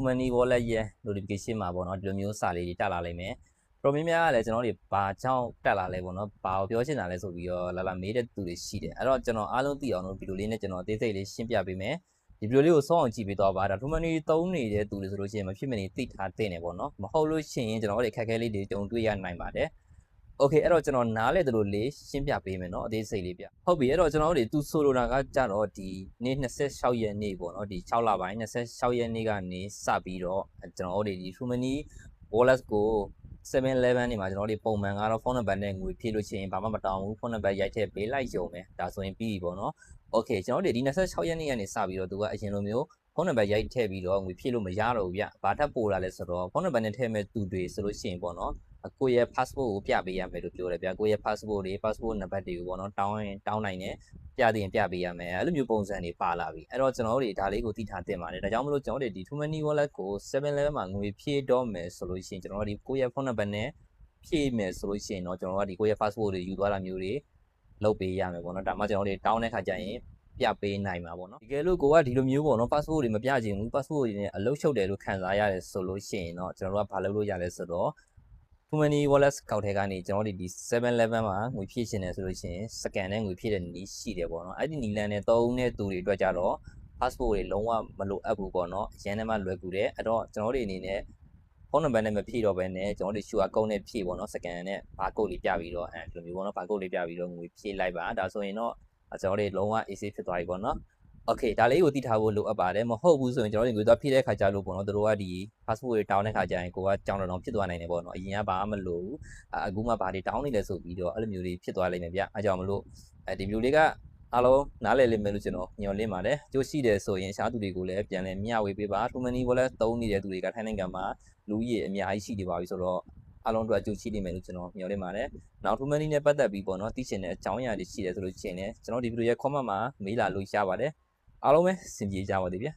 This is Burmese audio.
Too Many Wallet ရဲ့ notification မှာပေါ့နော်ဒီလိုမျိုးစာလေးတွေတက်လာလိမ့်မယ်ပရိုမီများကလည်းကျွန်တော်တို့ဘာကြောင့်တက်လာလဲပေါ့နော်ဘာကိုပြောချင်တာလဲဆိုပြီးတော့လာမေးတဲ့သူတွေရှိတယ်အဲ့တော့ကျွန်တော်အားလုံးသိအောင်လို့ဗီဒီယိုလေးနဲ့ကျွန်တော်အသေးစိတ်လေးရှင်းပြပေးမယ်ဒီဗီဒီယိုလေးကိုစောင့်အောင်ကြည့်ပေးတော့ပါဒါ Too Many သုံးနေတဲ့သူတွေဆိုလို့ရှိရင်မဖြစ်မနေသိထားတဲ့နေပေါ့နော်မဟုတ်လို့ရှိရင်ကျွန်တော်တို့အခက်အခဲလေးတွေကြုံတွေ့ရနိုင်ပါတယ်โอเคအဲ့တော့ကျွန်တော်နားလေတို့လေးရှင်းပြပေးမယ်เนาะအသေးစိတ်လေးပြဟုတ်ပြီအဲ့တော့ကျွန်တော်တို့သူဆိုလိုတာကကြတော့ဒီနေ့26ရက်နေ့ပေါ့เนาะဒီ6လပိုင်း26ရက်နေ့ကနေစပြီးတော့ကျွန်တော်တို့ဒီ Too Many Wallet ကို7-Eleven နေမှာကျွန်တော်တို့ပုံမှန်ကတော့ဖုန်းနံပါတ်နဲ့ငွေဖြည့်လို့ရှိရင်ဘာမှမတောင်းဘူးဖုန်းနံပါတ်ရိုက်ထည့်ပေးလိုက်ရုံပဲဒါဆိုရင်ပြီးပြီပေါ့เนาะโอเคကျွန်တော်တို့ဒီ26ရက်နေ့ကနေစပြီးတော့သူကအရင်လိုမျိုးဖုန်းနံပါတ်ရိုက်ထည့်ပြီးတော့ငွေဖြည့်လို့မရတော့ဘူးဗျဘာထပ်ပို့လာလဲဆိုတော့ဖုန်းနံပါတ်နဲ့ထည့်မဲ့သူတွေဆိုလို့ရှိရင်ပေါ့เนาะကိုယ့်ရဲ့ passport ကိုပြပေးရမယ်လို့ပြောတယ်ဗျာကိုယ့်ရဲ့ passport တွေ passport နံပါတ်တွေကိုပေါ့နော်တောင်းနိုင်တယ်ပြသိရင်ပြပေးရမယ်အဲ့လိုမျိုးပုံစံတွေပါလာပြီအဲ့တော့ကျွန်တော်တို့ဒါလေးကိုသိထားတင်ပါတယ်ဒါကြောင့်မလို့ကျွန်တော်တို့ဒီ Too Many Wallet ကို 7-Eleven မှာငွေဖြည့်တော့မယ်ဆိုလို့ရှိရင်ကျွန်တော်တို့ဒီကိုယ့်ရဲ့ဖုန်းနံပါတ်နဲ့ဖြည့်မယ်ဆိုလို့ရှိရင်တော့ကျွန်တော်တို့ဒီကိုယ့်ရဲ့ passport တွေယူသွားတာမျိုးတွေလုပ်ပေးရမယ်ပေါ့နော်ဒါမှကျွန်တော်တို့တောင်းတဲ့ခါကျရင်ပြပေးနိုင်မှာပေါ့နော်တကယ်လို့ကိုကဒီလိုမျိုးပေါ့နော် passport တွေမပြချင်ဘူး passport တွေနဲ့အလုပ်ချုပ်တယ်လို့ခံစားရတယ်ဆိုလို့ရှိရင်တော့ကျွန်တော်တို့ကဘာလုပ်လို့ရလဲဆိုတော့ Too Many Wallet ကောက်ထဲကနေကျွန်တော်တို့ဒီ 7-Eleven မှာငွေဖြည့်ရှင်တယ်ဆိုလို့ရှိရင် scan နဲ့ငွေဖြည့်တဲ့နည်းရှိတယ်ပေါ့နော်အဲ့ဒီနည်းလမ်းနဲ့သုံးတဲ့သူတွေအတွက်ကြတော့ passport တွေလုံးဝမလိုအပ်ဘူးပေါ့နော်အရင်တည်းမှလွယ်ကူတယ်အဲ့တော့ကျွန်တော်တို့အနေနဲ့ဖုန်းနံပါတ်နဲ့မဖြည့်တော့ဘဲနဲ့ကျွန်တော်တို့ QR code နဲ့ဖြည့်ပေါ့နော် scan နဲ့ barcode လေးပြပြီးတော့ဒီလိုမျိုးပေါ့နော် barcode လေးပြပြီးတော့ငွေဖြည့်လိုက်ပါဒါဆိုရင်တော့ကျွန်တော်တို့လုံးဝ easy ဖြစ်သွားပြီပေါ့နော်โอเคဒါလေးကိုသိထားဖို့လိုအပ်ပါတယ်မဟုတ်ဘူးဆိုရင်ကျွန်တော်တို့ငွေသွားဖြည့်တဲ့ခါကျလို့ပေါ့နော်တို့ကဒီ passport တွေတောင်းတဲ့ခါကျရင်ကိုကကြောင်တောင်ဖြစ်သွားနိုင်တယ်ပေါ့နော်အရင်ကဘာမှမလို့အခုမှဘာတွေတောင်းနေလဲဆိုပြီးတော့အဲ့လိုမျိုးတွေဖြစ်သွားလိမ့်မယ်ဗျအားကြောင့်မလို့ဒီဗီဒီယိုလေးကအားလုံးနားလည်လိမ့်မယ်လို့ကျွန်တော်ညွှန်လင်းပါတယ်ကြိုးရှိတယ်ဆိုရင်ရှားသူတွေကိုလည်းပြန်လည်မျှဝေပေးပါ Too Many Wallet သုံးနေတဲ့သူတွေကထိုင်းနိုင်ငံမှာလူကြီးအများကြီးရှိနေပါပြီဆိုတော့အားလုံးတို့ကြိုးရှိနေမယ်လို့ကျွန်တော်ညွှန်လင်းပါတယ်နောက် Too Many နဲ့ပတ်သက်ပြီးပေါ့နော်သိချင်တဲ့အကြောင်းအရာတွေရှိတယ်ဆိုလို့ရှိရင်လည်းကျွန်တော်ဒီဗီဒီယိုရဲ့ comment မှာမေးလာလို့ရပါတယ်အားလုံးပဲစင်ပြေကြပါသေးဗျာ